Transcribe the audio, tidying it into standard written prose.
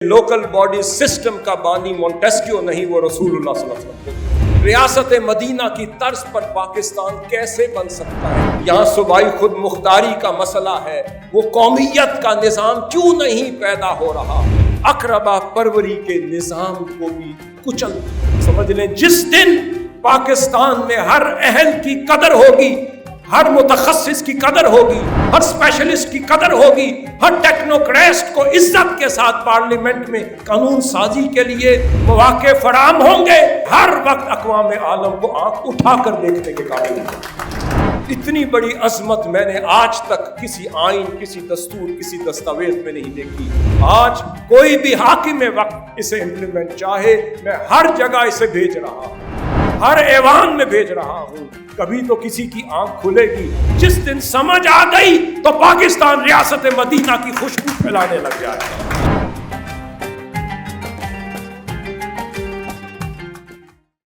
Local body system کا بانی مونٹیسکیو نہیں، وہ رسول اللہ صلی اللہ علیہ وسلم۔ ریاست مدینہ کی طرز پر پاکستان کیسے بن سکتا ہے؟ یہاں صوبائی خود مختاری کا مسئلہ ہے، وہ قومیت کا نظام کیوں نہیں پیدا ہو رہا؟ اقربا پروری کے نظام کو بھی کچل سمجھ لیں۔ جس دن پاکستان میں ہر اہل کی قدر ہوگی، ہر متخصص کی قدر ہوگی، ہر اسپیشلسٹ کی قدر ہوگی، ہر ٹیکنوکریٹ کو عزت کے ساتھ پارلیمنٹ میں قانون سازی کے لیے مواقع فراہم ہوں گے، ہر وقت اقوام عالم کو آنکھ اٹھا کر دیکھنے کے قابل ہیں۔ اتنی بڑی عظمت میں نے آج تک کسی آئین، کسی دستور، کسی دستاویز میں نہیں دیکھی۔ آج کوئی بھی حاکم وقت اسے امپلیمنٹ چاہے، میں ہر جگہ اسے بھیج رہا ہوں، ہر ایوان میں بھیج رہا ہوں، کبھی تو کسی کی آنکھ کھلے گی۔ جس دن سمجھ آ گئی تو پاکستان ریاست مدینہ کی خوشبو پھیلانے لگ جائے گا۔